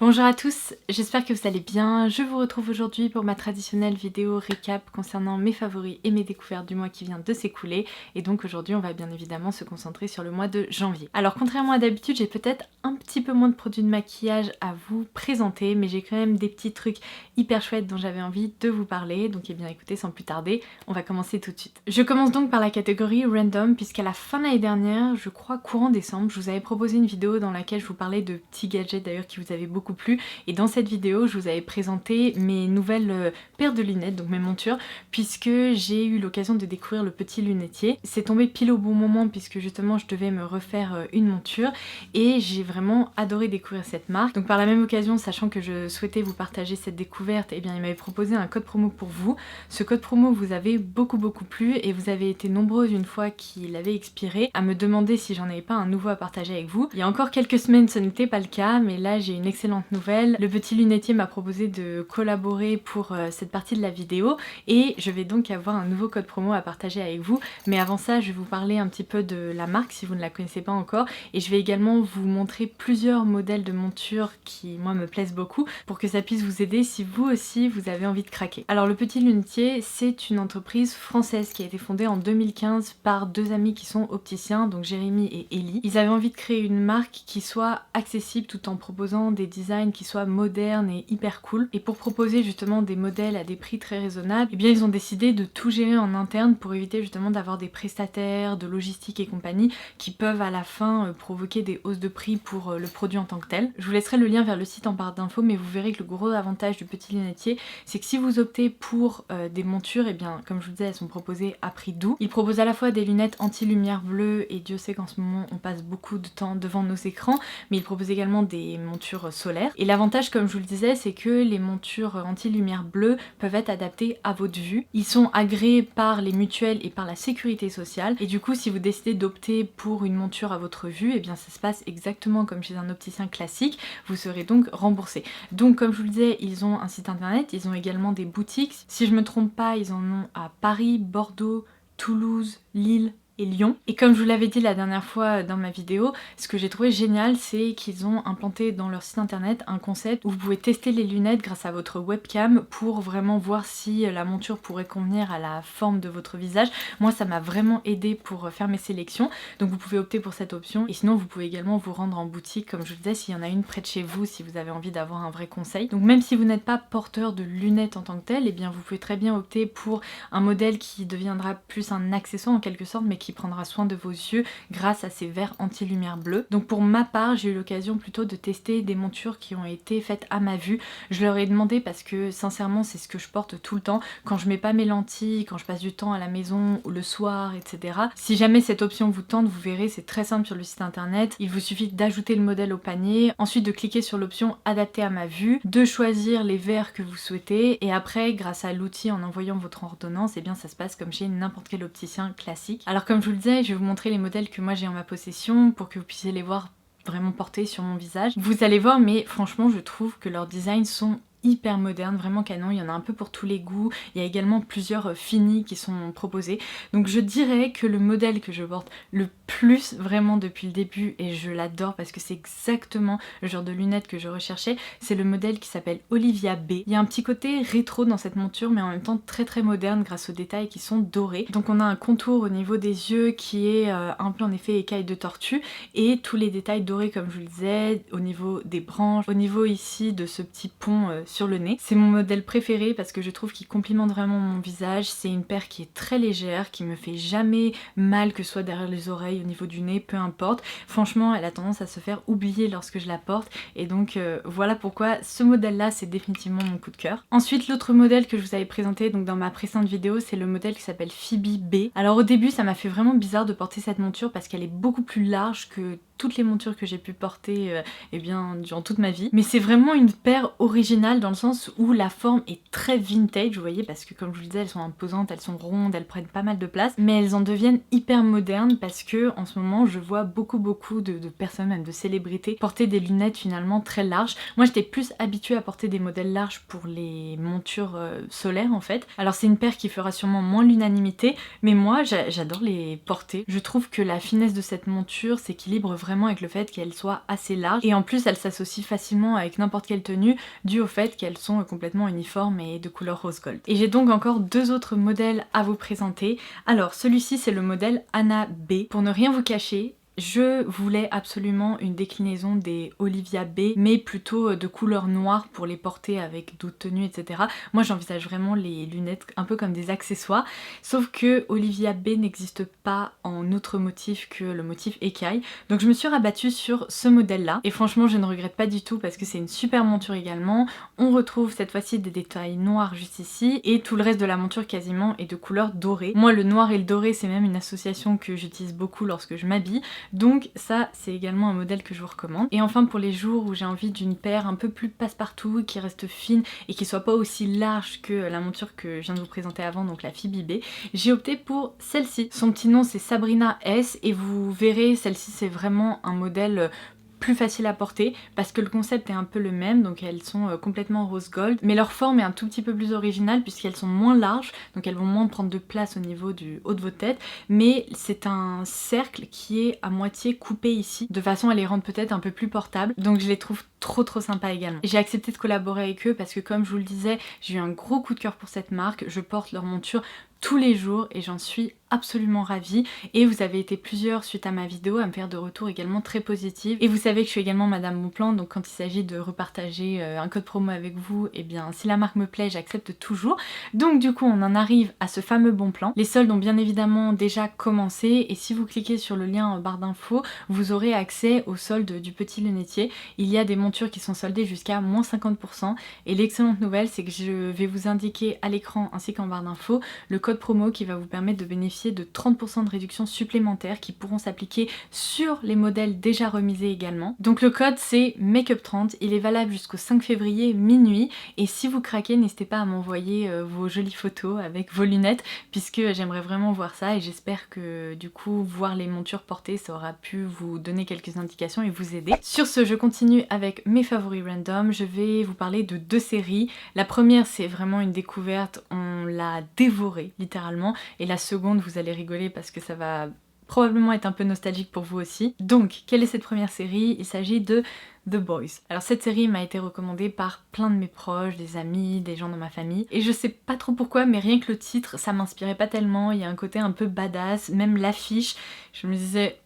Bonjour à tous, j'espère que vous allez bien. Je vous retrouve aujourd'hui pour ma traditionnelle vidéo récap concernant mes favoris et mes découvertes du mois qui vient de s'écouler. Et donc aujourd'hui on va bien évidemment se concentrer sur le mois de janvier. Alors contrairement à d'habitude, j'ai peut-être un petit peu moins de produits de maquillage à vous présenter, mais j'ai quand même des petits trucs hyper chouettes dont j'avais envie de vous parler. Donc bien écoutez, sans plus tarder, on va commencer tout de suite. Je commence donc par la catégorie random, puisqu'à la fin de l'année dernière, je crois courant décembre, je vous avais proposé une vidéo dans laquelle je vous parlais de petits gadgets d'ailleurs qui vous avaient beaucoup plu, et dans cette vidéo je vous avais présenté mes nouvelles paires de lunettes, donc mes montures, puisque j'ai eu l'occasion de découvrir le petit lunetier. C'est tombé pile au bon moment puisque justement je devais me refaire une monture et j'ai vraiment adoré découvrir cette marque. Donc par la même occasion, sachant que je souhaitais vous partager cette découverte, et bien il m'avait proposé un code promo pour vous. Ce code promo vous avait beaucoup plu et vous avez été nombreuses une fois qu'il avait expiré à me demander si j'en avais pas un nouveau à partager avec vous. Il y a encore quelques semaines ce n'était pas le cas, mais là j'ai une excellente nouvelle. Le petit lunetier m'a proposé de collaborer pour cette partie de la vidéo et je vais donc avoir un nouveau code promo à partager avec vous. Mais avant ça, je vais vous parler un petit peu de la marque si vous ne la connaissez pas encore, et je vais également vous montrer plusieurs modèles de montures qui moi me plaisent beaucoup pour que ça puisse vous aider si vous aussi vous avez envie de craquer. Alors le petit lunetier, c'est une entreprise française qui a été fondée en 2015 par deux amis qui sont opticiens, donc Jérémy et Ellie. Ils avaient envie de créer une marque qui soit accessible tout en proposant des designs qui soient modernes et hyper cool. Et pour proposer justement des modèles à des prix très raisonnables, eh bien ils ont décidé de tout gérer en interne pour éviter justement d'avoir des prestataires, de logistique et compagnie qui peuvent à la fin provoquer des hausses de prix pour le produit en tant que tel. Je vous laisserai le lien vers le site en barre d'infos, mais vous verrez que le gros avantage du petit lunetier, c'est que si vous optez pour des montures, et bien comme je vous disais, elles sont proposées à prix doux. Ils proposent à la fois des lunettes anti-lumière bleue, et Dieu sait qu'en ce moment on passe beaucoup de temps devant nos écrans, mais ils proposent également des montures solaires. Et l'avantage, comme je vous le disais, c'est que les montures anti-lumière bleue peuvent être adaptées à votre vue. Ils sont agréés par les mutuelles et par la sécurité sociale, et du coup si vous décidez d'opter pour une monture à votre vue, et bien ça se passe exactement comme chez un opticien classique, vous serez donc remboursé. Donc comme je vous le disais, ils ont un site internet, ils ont également des boutiques. Si je me trompe pas, ils en ont à Paris, Bordeaux, Toulouse, Lille et Lyon. Et comme je vous l'avais dit la dernière fois dans ma vidéo, ce que j'ai trouvé génial, c'est qu'ils ont implanté dans leur site internet un concept où vous pouvez tester les lunettes grâce à votre webcam pour vraiment voir si la monture pourrait convenir à la forme de votre visage. Moi ça m'a vraiment aidé pour faire mes sélections, donc vous pouvez opter pour cette option, et sinon vous pouvez également vous rendre en boutique comme je vous disais s'il y en a une près de chez vous, si vous avez envie d'avoir un vrai conseil. Donc même si vous n'êtes pas porteur de lunettes en tant que tel, et bien vous pouvez très bien opter pour un modèle qui deviendra plus un accessoire en quelque sorte, mais qui prendra soin de vos yeux grâce à ces verres anti-lumière bleue. Donc pour ma part, j'ai eu l'occasion plutôt de tester des montures qui ont été faites à ma vue. Je leur ai demandé parce que sincèrement c'est ce que je porte tout le temps quand je mets pas mes lentilles, quand je passe du temps à la maison ou le soir, etc. Si jamais cette option vous tente, vous verrez, c'est très simple sur le site internet. Il vous suffit d'ajouter le modèle au panier, ensuite de cliquer sur l'option adapter à ma vue, de choisir les verres que vous souhaitez, et après grâce à l'outil en envoyant votre ordonnance, et bien ça se passe comme chez n'importe quel opticien classique. Alors comme je vous le disais, je vais vous montrer les modèles que moi j'ai en ma possession pour que vous puissiez les voir vraiment portés sur mon visage. Vous allez voir, mais franchement je trouve que leurs designs sont hyper moderne, vraiment canon, il y en a un peu pour tous les goûts, il y a également plusieurs finis qui sont proposés. Donc je dirais que le modèle que je porte le plus vraiment depuis le début, et je l'adore parce que c'est exactement le genre de lunettes que je recherchais, c'est le modèle qui s'appelle Olivia B. Il y a un petit côté rétro dans cette monture, mais en même temps très moderne grâce aux détails qui sont dorés. Donc on a un contour au niveau des yeux qui est un peu en effet écaille de tortue, et tous les détails dorés comme je vous le disais, au niveau des branches, au niveau ici de ce petit pont sur le nez. C'est mon modèle préféré parce que je trouve qu'il complimente vraiment mon visage. C'est une paire qui est très légère, qui me fait jamais mal, que ce soit derrière les oreilles, au niveau du nez, peu importe. Franchement, elle a tendance à se faire oublier lorsque je la porte, et donc voilà pourquoi ce modèle là c'est définitivement mon coup de cœur. Ensuite l'autre modèle que je vous avais présenté donc dans ma précédente vidéo, c'est le modèle qui s'appelle Phoebe B. Alors au début ça m'a fait vraiment bizarre de porter cette monture parce qu'elle est beaucoup plus large que toutes les montures que j'ai pu porter eh bien durant toute ma vie, mais c'est vraiment une paire originale dans le sens où la forme est très vintage, vous voyez, parce que comme je vous le disais, elles sont imposantes, elles sont rondes, elles prennent pas mal de place, mais elles en deviennent hyper modernes parce que en ce moment je vois beaucoup de personnes, même de célébrités, porter des lunettes finalement très larges. Moi j'étais plus habituée à porter des modèles larges pour les montures solaires en fait. Alors c'est une paire qui fera sûrement moins l'unanimité, mais moi j'adore les porter. Je trouve que la finesse de cette monture s'équilibre vraiment vraiment avec le fait qu'elles soient assez larges et en plus elles s'associent facilement avec n'importe quelle tenue dû au fait qu'elles sont complètement uniformes et de couleur rose gold. Et j'ai donc encore deux autres modèles à vous présenter. Alors celui-ci c'est le modèle Anna B. Pour ne rien vous cacher, je voulais absolument une déclinaison des Olivia B, mais plutôt de couleur noire pour les porter avec d'autres tenues, etc. Moi j'envisage vraiment les lunettes un peu comme des accessoires, sauf que Olivia B n'existe pas en autre motif que le motif écaille. Donc je me suis rabattue sur ce modèle-là, et franchement je ne regrette pas du tout parce que c'est une super monture également. On retrouve cette fois-ci des détails noirs juste ici, et tout le reste de la monture quasiment est de couleur dorée. Moi le noir et le doré c'est même une association que j'utilise beaucoup lorsque je m'habille. Donc ça c'est également un modèle que je vous recommande. Et enfin pour les jours où j'ai envie d'une paire un peu plus passe-partout, qui reste fine et qui soit pas aussi large que la monture que je viens de vous présenter avant, donc la Phoebe B, j'ai opté pour celle-ci. Son petit nom c'est Sabrina S et vous verrez celle-ci c'est vraiment un modèle plus facile à porter parce que le concept est un peu le même, donc elles sont complètement rose gold, mais leur forme est un tout petit peu plus originale puisqu'elles sont moins larges, donc elles vont moins prendre de place au niveau du haut de votre tête, mais c'est un cercle qui est à moitié coupé ici, de façon à les rendre peut-être un peu plus portables, donc je les trouve trop sympa également. J'ai accepté de collaborer avec eux parce que comme je vous le disais, j'ai eu un gros coup de cœur pour cette marque, je porte leur monture tous les jours et j'en suis absolument ravie, et vous avez été plusieurs suite à ma vidéo à me faire de retours également très positifs, et vous savez que je suis également Madame Bonplan, donc quand il s'agit de repartager un code promo avec vous, et bien si la marque me plaît j'accepte toujours. Donc du coup on en arrive à ce fameux bon plan. Les soldes ont bien évidemment déjà commencé et si vous cliquez sur le lien en barre d'infos vous aurez accès aux soldes du petit lunetier. Il y a des montures qui sont soldées jusqu'à moins 50%, et l'excellente nouvelle c'est que je vais vous indiquer à l'écran ainsi qu'en barre d'infos le code promo qui va vous permettre de bénéficier de 30% de réduction supplémentaire qui pourront s'appliquer sur les modèles déjà remisés également. Donc le code c'est Makeup30, il est valable jusqu'au 5 février minuit, et si vous craquez n'hésitez pas à m'envoyer vos jolies photos avec vos lunettes puisque j'aimerais vraiment voir ça, et j'espère que du coup voir les montures portées ça aura pu vous donner quelques indications et vous aider. Sur ce je continue avec mes favoris random, je vais vous parler de deux séries. La première c'est vraiment une découverte, on l'a dévorée littéralement, et la seconde vous allez rigoler parce que ça va probablement être un peu nostalgique pour vous aussi. Donc, quelle est cette première série? Il s'agit de The Boys. Alors cette série m'a été recommandée par plein de mes proches, des amis, des gens dans ma famille, et je sais pas trop pourquoi, mais rien que le titre, ça m'inspirait pas tellement, il y a un côté un peu badass, même l'affiche, je me disais...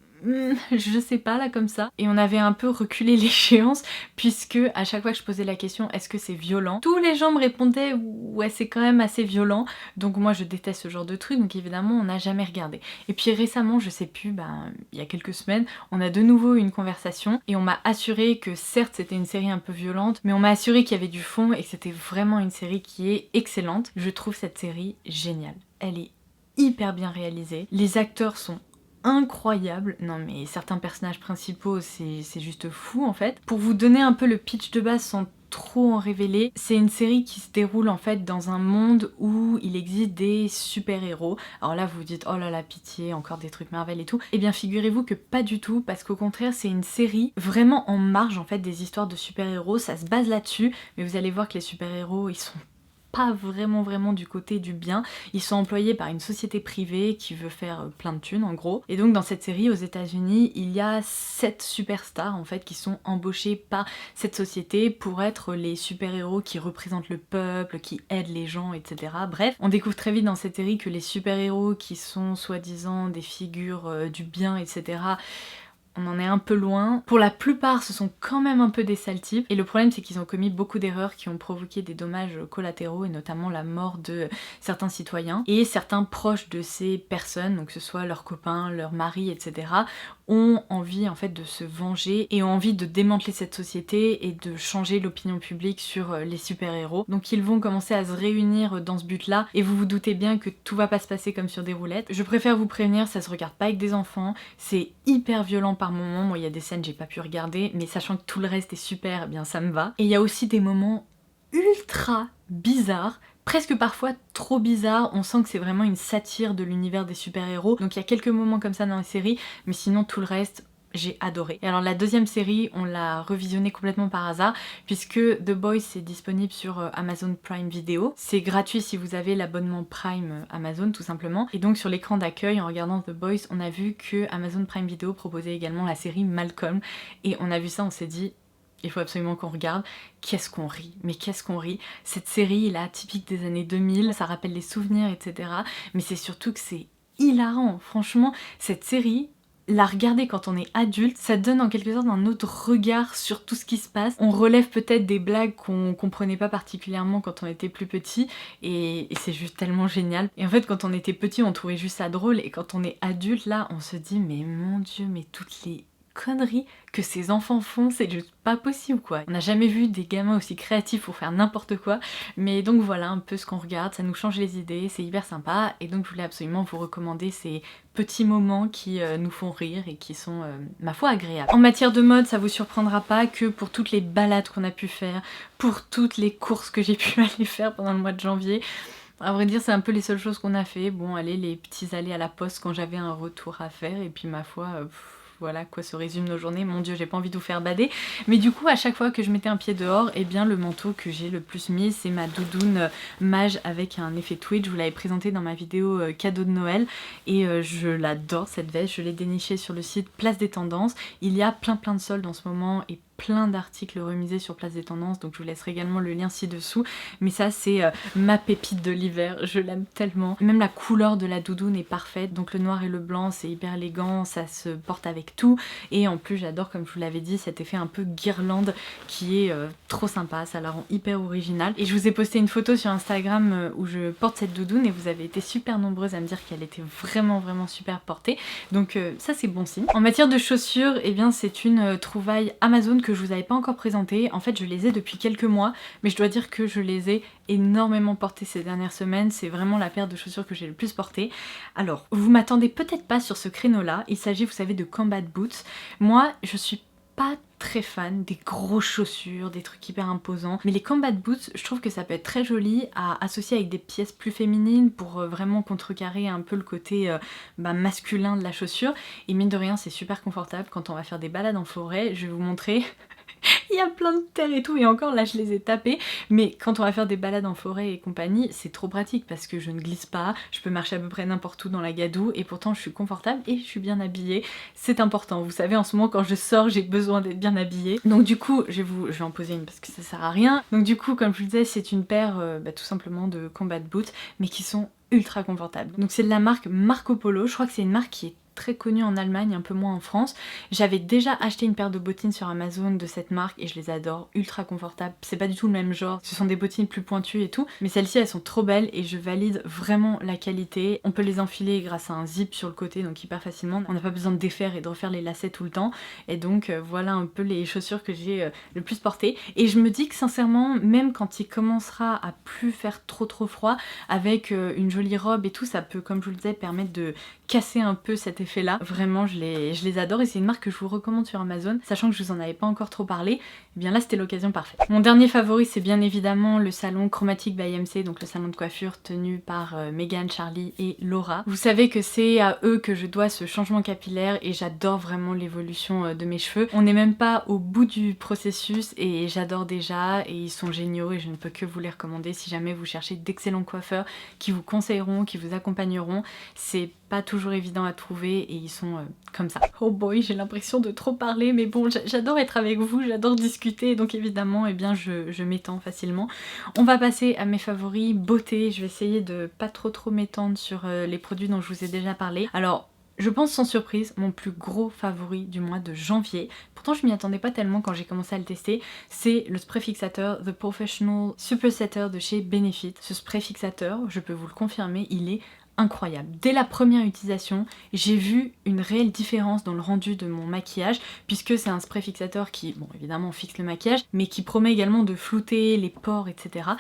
je sais pas là comme ça, et on avait un peu reculé l'échéance puisque à chaque fois que je posais la question est-ce que c'est violent, tous les gens me répondaient ouais c'est quand même assez violent, donc moi je déteste ce genre de truc, donc évidemment on n'a jamais regardé. Et puis récemment, je sais plus, il y a quelques semaines, on a de nouveau eu une conversation et on m'a assuré que certes c'était une série un peu violente, mais on m'a assuré qu'il y avait du fond et que c'était vraiment une série qui est excellente. Je trouve cette série géniale, elle est hyper bien réalisée, les acteurs sont incroyable. Non mais certains personnages principaux c'est juste fou en fait. Pour vous donner un peu le pitch de base sans trop en révéler, c'est une série qui se déroule en fait dans un monde où il existe des super-héros. Alors là vous vous dites oh là là pitié, encore des trucs Marvel et tout. Eh bien figurez-vous que pas du tout, parce qu'au contraire c'est une série vraiment en marge en fait des histoires de super-héros, ça se base là-dessus, mais vous allez voir que les super-héros ils sont pas vraiment du côté du bien, ils sont employés par une société privée qui veut faire plein de thunes en gros, et donc dans cette série aux États-Unis il y a 7 superstars en fait qui sont embauchés par cette société pour être les super-héros qui représentent le peuple, qui aident les gens, etc. Bref, on découvre très vite dans cette série que les super-héros qui sont soi-disant des figures du bien, etc., on en est un peu loin. Pour la plupart, ce sont quand même un peu des sales types. Et le problème, c'est qu'ils ont commis beaucoup d'erreurs qui ont provoqué des dommages collatéraux, et notamment la mort de certains citoyens. Et certains proches de ces personnes, donc que ce soit leurs copains, leurs maris, etc., ont envie en fait de se venger et ont envie de démanteler cette société et de changer l'opinion publique sur les super-héros. Donc ils vont commencer à se réunir dans ce but-là, et vous vous doutez bien que tout va pas se passer comme sur des roulettes. Je préfère vous prévenir, ça se regarde pas avec des enfants, c'est hyper violent par moments. Moi il y a des scènes j'ai pas pu regarder, mais sachant que tout le reste est super, eh bien ça me va. Et il y a aussi des moments ultra bizarres, presque parfois trop bizarre, on sent que c'est vraiment une satire de l'univers des super-héros, donc il y a quelques moments comme ça dans la série, mais sinon tout le reste, j'ai adoré. Et alors la deuxième série, on l'a revisionnée complètement par hasard, puisque The Boys c'est disponible sur Amazon Prime Video. C'est gratuit si vous avez l'abonnement Prime Amazon tout simplement. Et donc sur l'écran d'accueil, en regardant The Boys, on a vu que Amazon Prime Video proposait également la série Malcolm. Et on a vu ça, on s'est dit, il faut absolument qu'on regarde. Qu'est-ce qu'on rit, mais qu'est-ce qu'on rit. Cette série là, typique des années 2000, ça rappelle les souvenirs, etc. Mais c'est surtout que c'est hilarant. Franchement, cette série, la regarder quand on est adulte, ça donne en quelque sorte un autre regard sur tout ce qui se passe. On relève peut-être des blagues qu'on comprenait pas particulièrement quand on était plus petit, et c'est juste tellement génial. Et en fait, quand on était petit, on trouvait juste ça drôle, et quand on est adulte, là, on se dit, mais mon Dieu, mais toutes les conneries que ces enfants font, c'est juste pas possible quoi. On n'a jamais vu des gamins aussi créatifs pour faire n'importe quoi, mais donc voilà un peu ce qu'on regarde, ça nous change les idées, c'est hyper sympa, et donc je voulais absolument vous recommander ces petits moments qui nous font rire et qui sont, ma foi, agréables. En matière de mode, ça vous surprendra pas que pour toutes les balades qu'on a pu faire, pour toutes les courses que j'ai pu aller faire pendant le mois de janvier, à vrai dire, c'est un peu les seules choses qu'on a fait. Bon, allez, les petits allers à la poste quand j'avais un retour à faire, et puis ma foi, voilà quoi se résument nos journées. Mon Dieu, j'ai pas envie de vous faire bader. Mais du coup, à chaque fois que je mettais un pied dehors, eh bien le manteau que j'ai le plus mis, c'est ma doudoune mage avec un effet tweed. Je vous l'avais présenté dans ma vidéo cadeau de Noël, et je l'adore cette veste. Je l'ai dénichée sur le site Place des Tendances. Il y a plein de soldes en ce moment, et plein d'articles remisés sur Place des Tendances, donc je vous laisserai également le lien ci-dessous. Mais ça, c'est ma pépite de l'hiver, je l'aime tellement. Même la couleur de la doudoune est parfaite, donc le noir et le blanc, c'est hyper élégant, ça se porte avec tout. Et en plus, j'adore, comme je vous l'avais dit, cet effet un peu guirlande qui est trop sympa, ça la rend hyper originale. Et je vous ai posté une photo sur Instagram où je porte cette doudoune, et vous avez été super nombreuses à me dire qu'elle était vraiment super portée. Donc ça, c'est bon signe. En matière de chaussures, eh bien c'est une trouvaille Amazon que je vous avais pas encore présenté. En fait, je les ai depuis quelques mois, mais je dois dire que je les ai énormément portées ces dernières semaines. C'est vraiment la paire de chaussures que j'ai le plus portée. Alors, vous m'attendez peut-être pas sur ce créneau-là. Il s'agit, vous savez, de combat boots. Moi, je suis pas très fan des grosses chaussures, des trucs hyper imposants, mais les combat boots, je trouve que ça peut être très joli à associer avec des pièces plus féminines pour vraiment contrecarrer un peu le côté masculin de la chaussure. Et mine de rien, c'est super confortable quand on va faire des balades en forêt. Je vais vous montrer. Il y a plein de terre et tout, et encore là je les ai tapés, mais quand on va faire des balades en forêt et compagnie, c'est trop pratique parce que je ne glisse pas, je peux marcher à peu près n'importe où dans la gadoue, et pourtant je suis confortable et je suis bien habillée. C'est important, vous savez, en ce moment quand je sors, j'ai besoin d'être bien habillée. Donc du coup, je vais en poser une parce que ça sert à rien. Donc du coup, comme je vous le disais, c'est une paire tout simplement de combat boots, mais qui sont ultra confortables. Donc c'est de la marque Marco Polo, je crois que c'est une marque qui est très connue en Allemagne, un peu moins en France. J'avais déjà acheté une paire de bottines sur Amazon de cette marque et je les adore, ultra confortables. C'est pas du tout le même genre, ce sont des bottines plus pointues et tout, mais celles-ci elles sont trop belles et je valide vraiment la qualité. On peut les enfiler grâce à un zip sur le côté, donc hyper facilement. On n'a pas besoin de défaire et de refaire les lacets tout le temps, et donc voilà un peu les chaussures que j'ai le plus portées. Et je me dis que sincèrement, même quand il commencera à plus faire trop froid, avec une jolie robe et tout, ça peut, comme je vous le disais, permettre de casser un peu cet effet là. Vraiment je les adore, et c'est une marque que je vous recommande sur Amazon, sachant que je vous en avais pas encore trop parlé. Et bien là c'était l'occasion parfaite. Mon dernier favori, c'est bien évidemment le salon Chromatic by MC, donc le salon de coiffure tenu par Megan, Charlie et Laura. Vous savez que c'est à eux que je dois ce changement capillaire, et j'adore vraiment l'évolution de mes cheveux. On n'est même pas au bout du processus et j'adore déjà, et ils sont géniaux et je ne peux que vous les recommander si jamais vous cherchez d'excellents coiffeurs qui vous conseilleront, qui vous accompagneront. C'est pas toujours évident à trouver et ils sont comme ça. Oh boy, j'ai l'impression de trop parler, mais bon, j'adore être avec vous, j'adore discuter, donc évidemment, eh bien, je m'étends facilement. On va passer à mes favoris beauté. Je vais essayer de pas trop m'étendre sur les produits dont je vous ai déjà parlé. Alors, je pense sans surprise, mon plus gros favori du mois de janvier, pourtant je m'y attendais pas tellement quand j'ai commencé à le tester, c'est le spray fixateur The Professional Super Setter de chez Benefit. Ce spray fixateur, je peux vous le confirmer, il est incroyable. Dès la première utilisation, j'ai vu une réelle différence dans le rendu de mon maquillage, puisque c'est un spray fixateur qui, bon évidemment fixe le maquillage, mais qui promet également de flouter les pores, etc.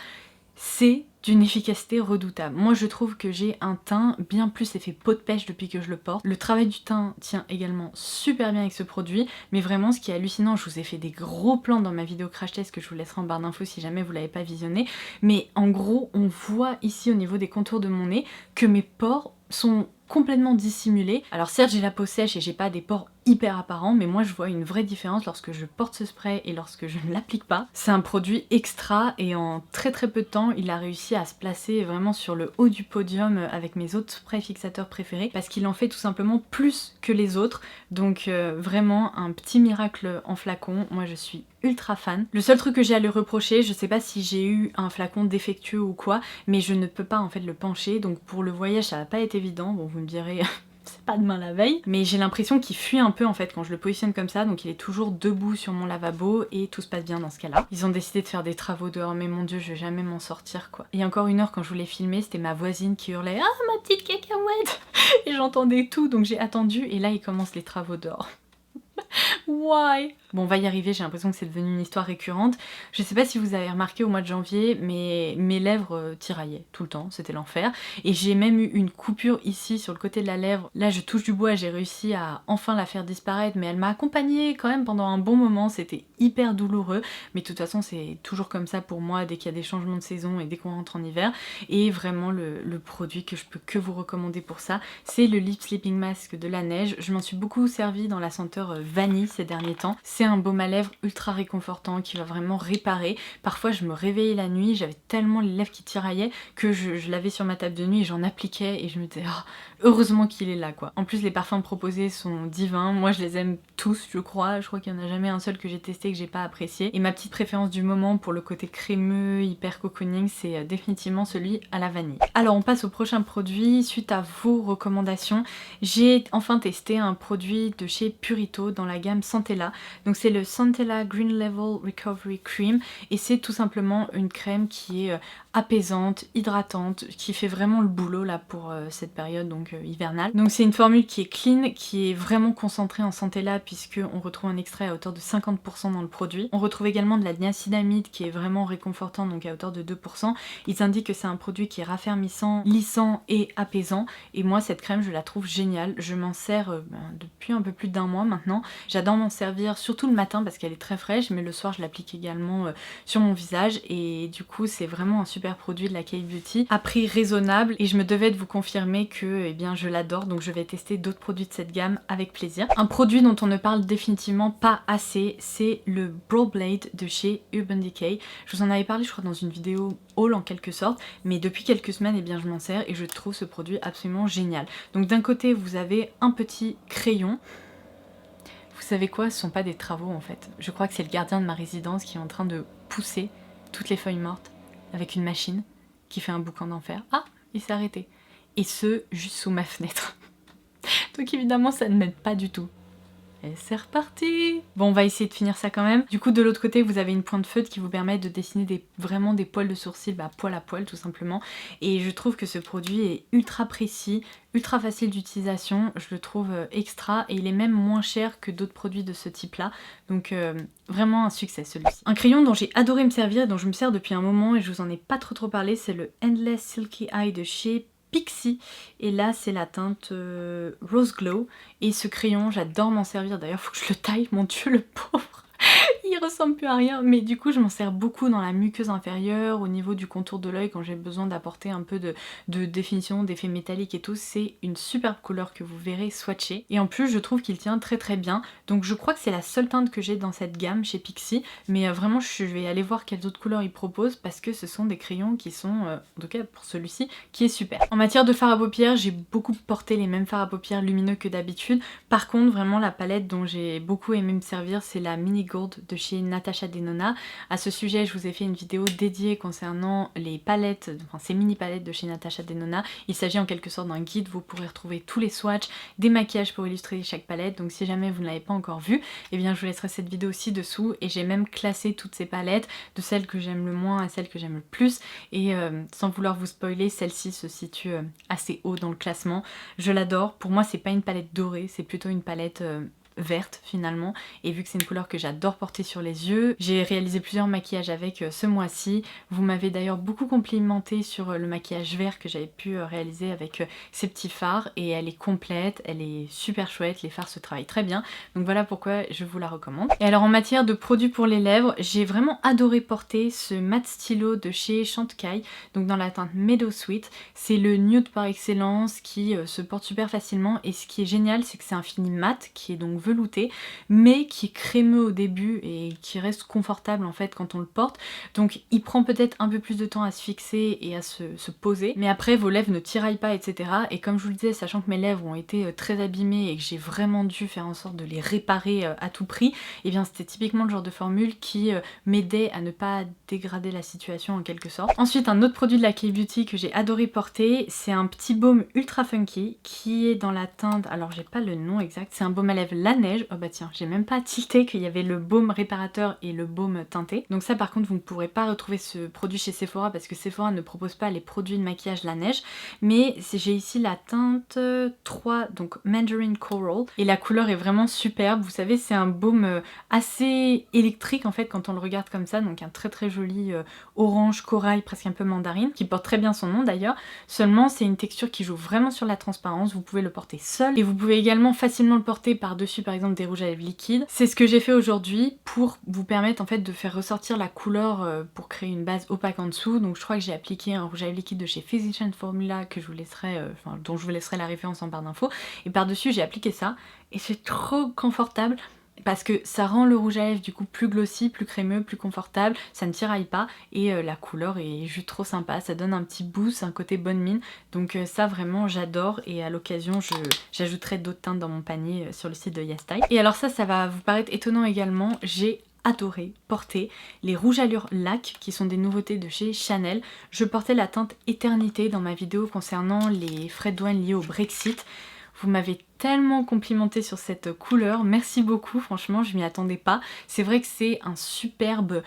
C'est d'une efficacité redoutable. Moi je trouve que j'ai un teint bien plus effet peau de pêche depuis que je le porte. Le travail du teint tient également super bien avec ce produit, mais vraiment ce qui est hallucinant, je vous ai fait des gros plans dans ma vidéo crash test que je vous laisserai en barre d'infos si jamais vous l'avez pas visionné, mais en gros on voit ici au niveau des contours de mon nez que mes pores sont complètement dissimulés. Alors certes j'ai la peau sèche et j'ai pas des pores hyper apparent, mais moi je vois une vraie différence lorsque je porte ce spray et lorsque je ne l'applique pas. C'est un produit extra et en très peu de temps il a réussi à se placer vraiment sur le haut du podium avec mes autres sprays fixateurs préférés parce qu'il en fait tout simplement plus que les autres. Donc vraiment un petit miracle en flacon, moi je suis ultra fan. Le seul truc que j'ai à lui reprocher, je sais pas si j'ai eu un flacon défectueux ou quoi, mais je ne peux pas en fait le pencher, donc pour le voyage ça va pas être évident, bon vous me direz c'est pas demain la veille, mais j'ai l'impression qu'il fuit un peu en fait quand je le positionne comme ça, donc il est toujours debout sur mon lavabo et tout se passe bien dans ce cas-là. Ils ont décidé de faire des travaux dehors, mais mon dieu, je vais jamais m'en sortir quoi. Et encore une heure quand je voulais filmer, c'était ma voisine qui hurlait « Ah ma petite cacahuète !» et j'entendais tout, donc j'ai attendu et là ils commencent les travaux dehors. Why? Bon, on va y arriver, j'ai l'impression que c'est devenu une histoire récurrente. Je sais pas si vous avez remarqué au mois de janvier, mais mes lèvres tiraillaient tout le temps, c'était l'enfer. Et j'ai même eu une coupure ici sur le côté de la lèvre. Là, je touche du bois, j'ai réussi à enfin la faire disparaître, mais elle m'a accompagnée quand même pendant un bon moment, c'était hyper douloureux. Mais de toute façon, c'est toujours comme ça pour moi dès qu'il y a des changements de saison et dès qu'on rentre en hiver. Et vraiment, le produit que je peux que vous recommander pour ça, c'est le Lip Sleeping Mask de La Neige. Je m'en suis beaucoup servi dans la senteur vanille ces derniers temps. C'est un baume à lèvres ultra réconfortant qui va vraiment réparer. Parfois je me réveillais la nuit, j'avais tellement les lèvres qui tiraillaient que je l'avais sur ma table de nuit et j'en appliquais et je me disais oh, heureusement qu'il est là quoi. En plus les parfums proposés sont divins, moi je les aime tous je crois qu'il n'y en a jamais un seul que j'ai testé que j'ai pas apprécié. Et ma petite préférence du moment pour le côté crémeux, hyper cocooning, c'est définitivement celui à la vanille. Alors on passe au prochain produit, suite à vos recommandations, j'ai enfin testé un produit de chez Purito dans la gamme Centella. Donc c'est le Centella Green Level Recovery Cream et c'est tout simplement une crème qui est apaisante, hydratante, qui fait vraiment le boulot là pour cette période donc hivernale. Donc c'est une formule qui est clean, qui est vraiment concentrée en Centella puisque on retrouve un extrait à hauteur de 50% dans le produit. On retrouve également de la niacinamide qui est vraiment réconfortant donc à hauteur de 2%. Ils indiquent que c'est un produit qui est raffermissant, lissant et apaisant et moi cette crème je la trouve géniale. Je m'en sers depuis un peu plus d'1 mois maintenant. J'adore m'en servir surtout le matin parce qu'elle est très fraîche, mais le soir je l'applique également sur mon visage et du coup c'est vraiment un super produit de la K-Beauty à prix raisonnable et je me devais de vous confirmer que eh bien, je l'adore, donc je vais tester d'autres produits de cette gamme avec plaisir. Un produit dont on ne parle définitivement pas assez, c'est le Brow Blade de chez Urban Decay. Je vous en avais parlé je crois dans une vidéo haul en quelque sorte, mais depuis quelques semaines eh bien, je m'en sers et je trouve ce produit absolument génial. Donc d'un côté vous avez un petit crayon. Vous savez quoi, ce sont pas des travaux en fait. Je crois que c'est le gardien de ma résidence qui est en train de pousser toutes les feuilles mortes avec une machine qui fait un boucan d'enfer. Ah, il s'est arrêté. Et ce, juste sous ma fenêtre. Donc évidemment, ça ne m'aide pas du tout. Et c'est reparti! Bon, on va essayer de finir ça quand même. Du coup, de l'autre côté, vous avez une pointe feutre qui vous permet de dessiner vraiment des poils de sourcils, poil à poil tout simplement. Et je trouve que ce produit est ultra précis, ultra facile d'utilisation. Je le trouve extra et il est même moins cher que d'autres produits de ce type-là. Donc vraiment un succès celui-ci. Un crayon dont j'ai adoré me servir et dont je me sers depuis un moment et je vous en ai pas trop parlé, c'est le Endless Silky Eye de chez Pixi et là c'est la teinte Rose Glow et ce crayon j'adore m'en servir, d'ailleurs faut que je le taille, mon dieu le pauvre il ressemble plus à rien, mais du coup je m'en sers beaucoup dans la muqueuse inférieure, au niveau du contour de l'œil quand j'ai besoin d'apporter un peu de définition, d'effet métallique et tout. C'est une superbe couleur que vous verrez swatcher et en plus je trouve qu'il tient très bien, donc je crois que c'est la seule teinte que j'ai dans cette gamme chez Pixi, mais vraiment je vais aller voir quelles autres couleurs ils proposent parce que ce sont des crayons qui sont, en tout cas pour celui-ci, qui est super. En matière de fard à paupières, j'ai beaucoup porté les mêmes fards à paupières lumineux que d'habitude, par contre vraiment la palette dont j'ai beaucoup aimé me servir c'est la Mini Gold de chez Natasha Denona. À ce sujet, je vous ai fait une vidéo dédiée concernant les palettes, enfin ces mini palettes de chez Natasha Denona. Il s'agit en quelque sorte d'un guide, vous pourrez retrouver tous les swatchs, des maquillages pour illustrer chaque palette, donc si jamais vous ne l'avez pas encore vue, eh bien je vous laisserai cette vidéo ci-dessous et j'ai même classé toutes ces palettes, de celles que j'aime le moins à celles que j'aime le plus et sans vouloir vous spoiler, celle-ci se situe assez haut dans le classement. Je l'adore, pour moi c'est pas une palette dorée, c'est plutôt une palette verte finalement, et vu que c'est une couleur que j'adore porter sur les yeux, j'ai réalisé plusieurs maquillages avec ce mois-ci. Vous m'avez d'ailleurs beaucoup complimenté sur le maquillage vert que j'avais pu réaliser avec ces petits fards et elle est complète, elle est super chouette, les fards se travaillent très bien, donc voilà pourquoi je vous la recommande. Et alors en matière de produits pour les lèvres, j'ai vraiment adoré porter ce mat stylo de chez Chantecaille, donc dans la teinte Meadow Sweet. C'est le nude par excellence qui se porte super facilement et ce qui est génial c'est que c'est un fini mat qui est donc velouté, mais qui est crémeux au début et qui reste confortable en fait quand on le porte. Donc il prend peut-être un peu plus de temps à se fixer et à se poser, mais après vos lèvres ne tiraillent pas, etc. Et comme je vous le disais, sachant que mes lèvres ont été très abîmées et que j'ai vraiment dû faire en sorte de les réparer à tout prix, et bien c'était typiquement le genre de formule qui m'aidait à ne pas dégrader la situation en quelque sorte. Ensuite, un autre produit de la K-Beauty que j'ai adoré porter, c'est un petit baume ultra funky qui est dans la teinte, alors j'ai pas le nom exact, c'est un baume à lèvres La Neige. Oh bah tiens, j'ai même pas tilté qu'il y avait le baume réparateur et le baume teinté. Donc ça par contre vous ne pourrez pas retrouver ce produit chez Sephora parce que Sephora ne propose pas les produits de maquillage La Neige, mais j'ai ici la teinte 3, donc Mandarin Coral, et la couleur est vraiment superbe. Vous savez, c'est un baume assez électrique en fait quand on le regarde comme ça, donc un très très joli orange corail, presque un peu mandarine, qui porte très bien son nom d'ailleurs. Seulement c'est une texture qui joue vraiment sur la transparence, vous pouvez le porter seul et vous pouvez également facilement le porter par-dessus par exemple des rouges à lèvres liquides. C'est ce que j'ai fait aujourd'hui pour vous permettre en fait de faire ressortir la couleur pour créer une base opaque en dessous. Donc je crois que j'ai appliqué un rouge à lèvres liquide de chez Physician Formula que je vous laisserai, dont je vous laisserai la référence en barre d'infos, et par-dessus j'ai appliqué ça et c'est trop confortable parce que ça rend le rouge à lèvres du coup plus glossy, plus crémeux, plus confortable, ça ne tiraille pas et la couleur est juste trop sympa, ça donne un petit boost, un côté bonne mine, donc ça vraiment j'adore, et à l'occasion j'ajouterai d'autres teintes dans mon panier sur le site de YesStyle. Et alors ça va vous paraître étonnant également, j'ai adoré porter les rouges allure lac qui sont des nouveautés de chez Chanel. Je portais la teinte Éternité dans ma vidéo concernant les frais de douane liés au Brexit. Vous m'avez tellement complimenté sur cette couleur, merci beaucoup, franchement je m'y attendais pas. C'est vrai que c'est un superbe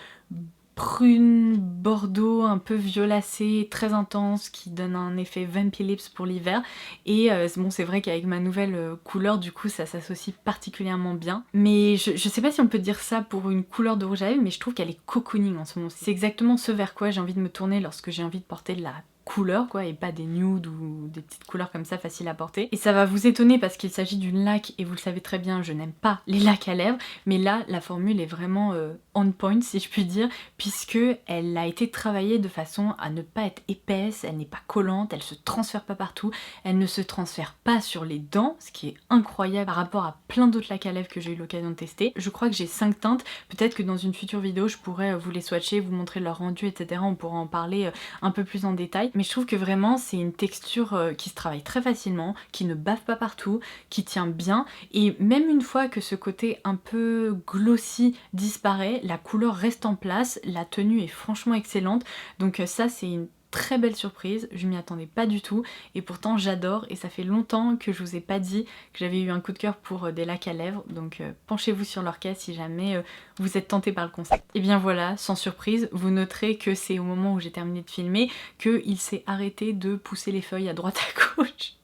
prune bordeaux un peu violacé, très intense, qui donne un effet Vampy Lips pour l'hiver, et bon c'est vrai qu'avec ma nouvelle couleur du coup ça s'associe particulièrement bien, mais je sais pas si on peut dire ça pour une couleur de rouge à lèvres, mais je trouve qu'elle est cocooning en ce moment. C'est exactement ce vers quoi j'ai envie de me tourner lorsque j'ai envie de porter de la couleur quoi, et pas des nudes ou des petites couleurs comme ça faciles à porter. Et ça va vous étonner parce qu'il s'agit d'une laque et vous le savez très bien, je n'aime pas les lacs à lèvres, mais là la formule est vraiment on point si je puis dire, puisque elle a été travaillée de façon à ne pas être épaisse, elle n'est pas collante, elle se transfère pas partout, elle ne se transfère pas sur les dents, ce qui est incroyable par rapport à plein d'autres lacs à lèvres que j'ai eu l'occasion de tester. Je crois que j'ai 5 teintes, peut-être que dans une future vidéo je pourrais vous les swatcher, vous montrer leur rendu, etc. On pourra en parler un peu plus en détail, mais je trouve que vraiment c'est une texture qui se travaille très facilement, qui ne bave pas partout, qui tient bien, et même une fois que ce côté un peu glossy disparaît, la couleur reste en place, la tenue est franchement excellente, donc ça c'est une très belle surprise, je m'y attendais pas du tout et pourtant j'adore, et ça fait longtemps que je vous ai pas dit que j'avais eu un coup de cœur pour des lacs à lèvres, donc penchez-vous sur leur cas si jamais vous êtes tenté par le concept. Et bien voilà, sans surprise, vous noterez que c'est au moment où j'ai terminé de filmer qu'il s'est arrêté de pousser les feuilles à droite à gauche.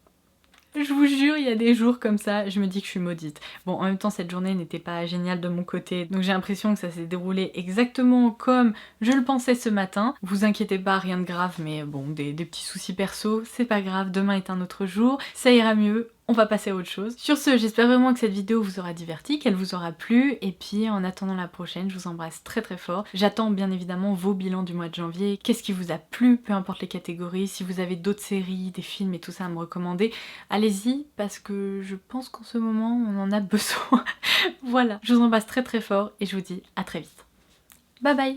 Je vous jure, il y a des jours comme ça, je me dis que je suis maudite. Bon, en même temps, cette journée n'était pas géniale de mon côté, donc j'ai l'impression que ça s'est déroulé exactement comme je le pensais ce matin. Vous inquiétez pas, rien de grave, mais bon, des petits soucis perso, c'est pas grave, demain est un autre jour, ça ira mieux. On va passer à autre chose. Sur ce, j'espère vraiment que cette vidéo vous aura diverti, qu'elle vous aura plu, et puis en attendant la prochaine, je vous embrasse très très fort. J'attends bien évidemment vos bilans du mois de janvier, qu'est-ce qui vous a plu, peu importe les catégories, si vous avez d'autres séries, des films et tout ça à me recommander, allez-y, parce que je pense qu'en ce moment, on en a besoin. Voilà, je vous embrasse très très fort, et je vous dis à très vite. Bye bye!